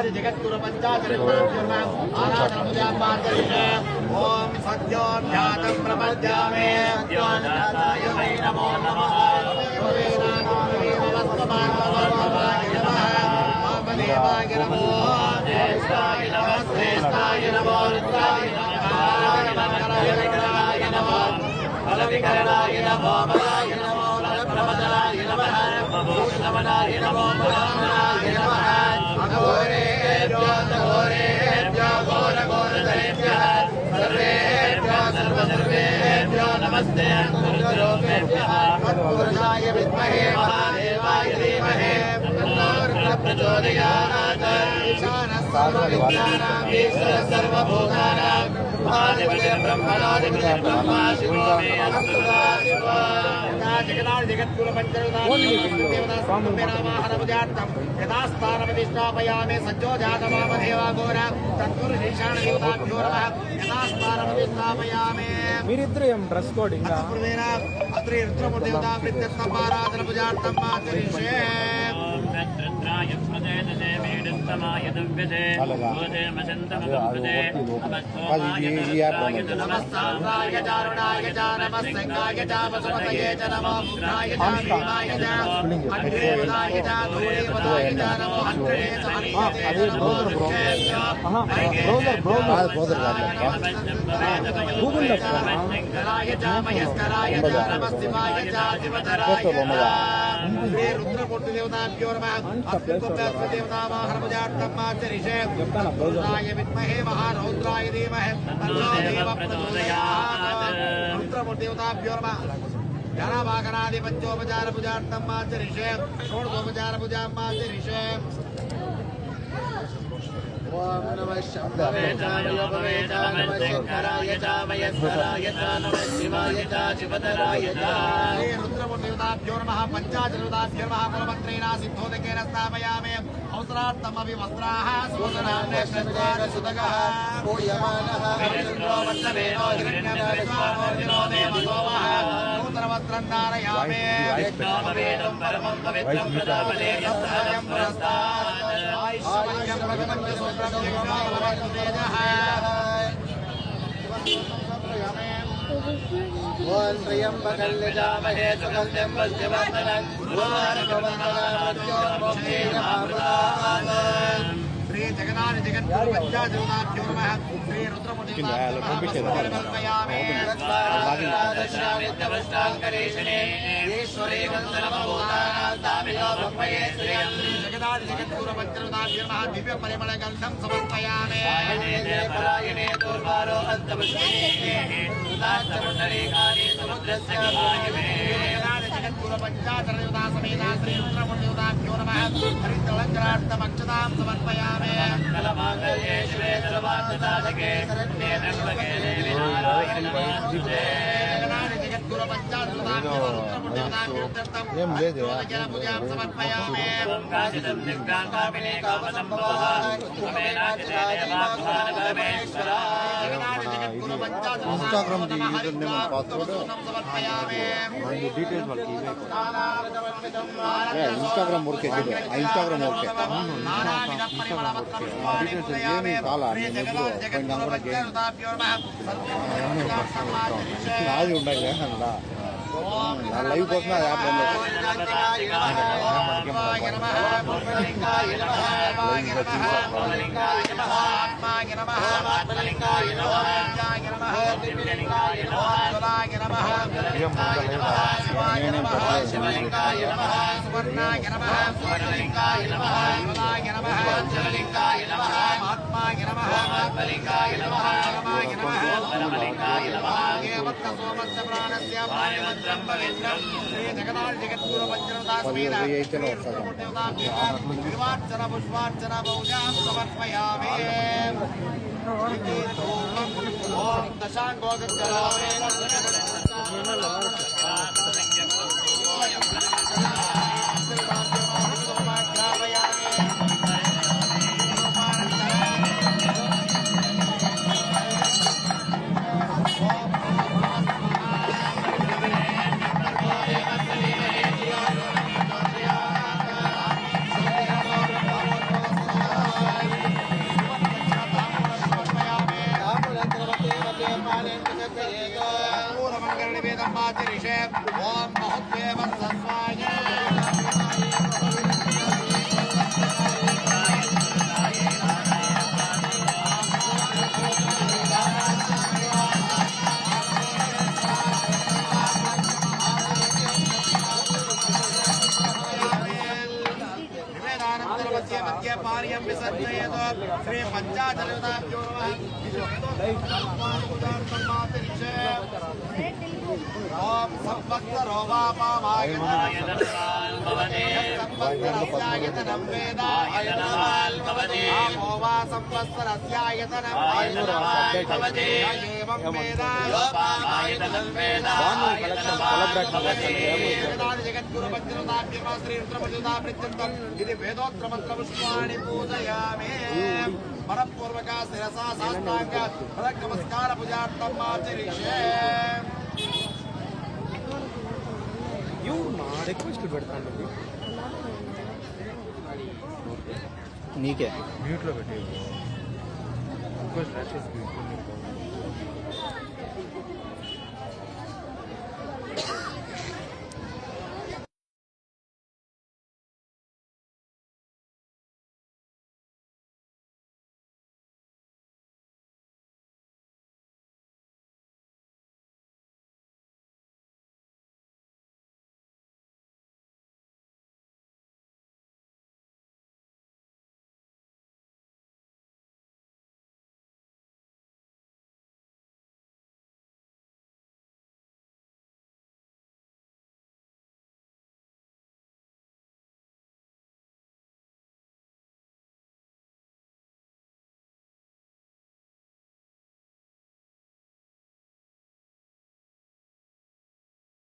जगद्गुरु ओम सद्योध्यातं प्रपद्यामे नमो नमः देवाय नमो ज्येष्ठाय नमः श्रेष्ठाय नमो रुद्राय नमः फलविकरणाय नमो मलाय नमो प्रमदाय नमः भूषणमनाय नमो भगवनाय नमः अघोरेभ्यो घोरघोरधरेभ्यः सर्वेभ्यो नमस्ते गुरुरूपेभ्यः तत्पुरुषाय विद्महे महादेवाय धीमहि तन्नो प्रचोदयात् ईशानः सर्वविद्यानां ईश्वरः सर्वभूतानां महादेवस्य ब्रह्मणादिपति ब्रह्मा शिवो मे अस्तु शिवो जगदाय जगद्गुरु पंचदेवतास्वामिनामाहरमुद्यार्थं यदा स्थानप्रतिष्ठापयामि सज्जो जातवामदेवा घोर तत्पुरुषीशानदेवताभ्यो नमः यदा स्थानप्रतिष्ठापयामि మీరిద్దరు ఏం డ్రెస్ కోడ్ ఇంకా अत्रि रुद्रमूर्तिदेवता प्रत्यर्थमाराधन पूजार्थं मातरिषे रुद्राय प्रदेशे वीडस्तमाय दव्यते भूते मचन्तमगम्पते नमस्सोमाय नमस्ताय चारुणाय च नमस्संगाय च वसुमतये च नमो रुद्राय च भीमाय च अग्रेवदाय च धूरेवदाय च नमो हन्त्रे च हन्त्रे च नमो शंकराय च महेश्वराय च नमस्शिवाय च शिवतराय च श्री रुद्रमूर्तिदेवताभ्यो नमः देवतावाहनपूजार्थं माचरिषे रुद्राय विद्महे महारौद्राय धीमहि तन्नो देवः प्रचोदयात् रुद्रमूर्तिदेवताभ्यो नमः ज्ञानावाहनादि पंचोपचार पूजार्थं माचरिषे षोडशोपचार पूजां माचरिषे ओम नमः शंभवे च नमः शंकराय च महेश्वराय च नमः शिवाय च शिवतराय च श्री रुद्रमूर्तिदेवताभ्यो नमः पंचाचलुदाभ्यो नमः कुलमन्त्रेण सिद्धोदकेन स्थापयामि अवसरार्थमपि वस्त्राः सुदगः पूयमानः विष्णो वत्सवेनो हिरण्यविश्वामोर्जिनो देवसोमः नूतनवस्त्रं धारयामि विष्णोपवेदं परमं पवित्रं प्रदापने यस्तायं पुरस्तात् आयुष्मन्यं भगवन्तः सुप्रं जगन्नाथवरदुतेजः ओम त्र्यंबकं यजामहे सुगन्धिं पुष्टिवर्धनं श्री जगन्नाथ जगद्गुरु पंचाचलुदाभ्यो नमः श्री रुद्रमूर्तिदेवताभ्यो ईश्वरे जगन्नाथ जगद्गुरु पंचाचलुदाभ्यो नमः दिव्य परिमल गंधं समर्पयामि परायणे दुर्वारो जगद्गुरु पंचाचलुदा समेत श्री रुद्रमूर्तिदेवताभ्यो नमः हरिद्रलङ्करार्थमक्षतां समर्पयामि कलमाङ्गल्ये शिवे सर्वार्थसाधके शरण्ये त्र्यम्बके देवी नारायणी नमोस्तुते जगद्गुरु पंचाचलुदाभ्यो रुद्रमूर्तिदेवताभ्यो पूजां समर्पयामि काचिदं दिव्याङ्गाभिने कामसम्भवः इंस्टाग्राम दी यूजर नेम और पासवर्ड समर्पयामि डीटेल्स వాళ్ళకి इंस्टाग्राम వర్కే చూడు ఆ इंस्टाग्राम వర్కే డీటెయిల్స్ ఏమీ చాలా నేను ఎప్పుడు కొంచెం కూడా అది ఉండాలి కదా లైవ్ కోసం ఆ యాప్ महात्मा దేవత్వ సోమస్య ప్రాణస్య వాయుమంత్రం పవిత్రం శ్రీ జగన్నాథ జగద్గురు పంచరదాస్మీన నిర్వాచన పుష్పార్చన పూజాం సమర్పయామి ఓం దశాంగోగచ్చరామే ఓం మహద్దేవ సత్వాయ మధ్య పార్యం విసర్జయేత్ శ్రీ పంచాచలదాభ్యో ఓం సంవత్సరో సంవత్సరస్యాయతనం వేదాయతనమాల్భవతి వా సంవత్సరస్యాయతనం ఏవం వేదాయతనం జగద్గురు పంచరదాభ్యమ శ్రీ రుద్రమజుదాభృత్యంతం ఇది వేదోక్రమంత్ర పుష్పాణి పూజయామి మనఃపూర్వక శిరసా సాష్టాంగ నమస్కార పూజార్థం ఆచరిష్యే ఇవ్వు మా రిక్వెస్ట్ పెడతాను నీకే మ్యూట్లో పెట్టి రిక్వెస్ట్ రాసేసి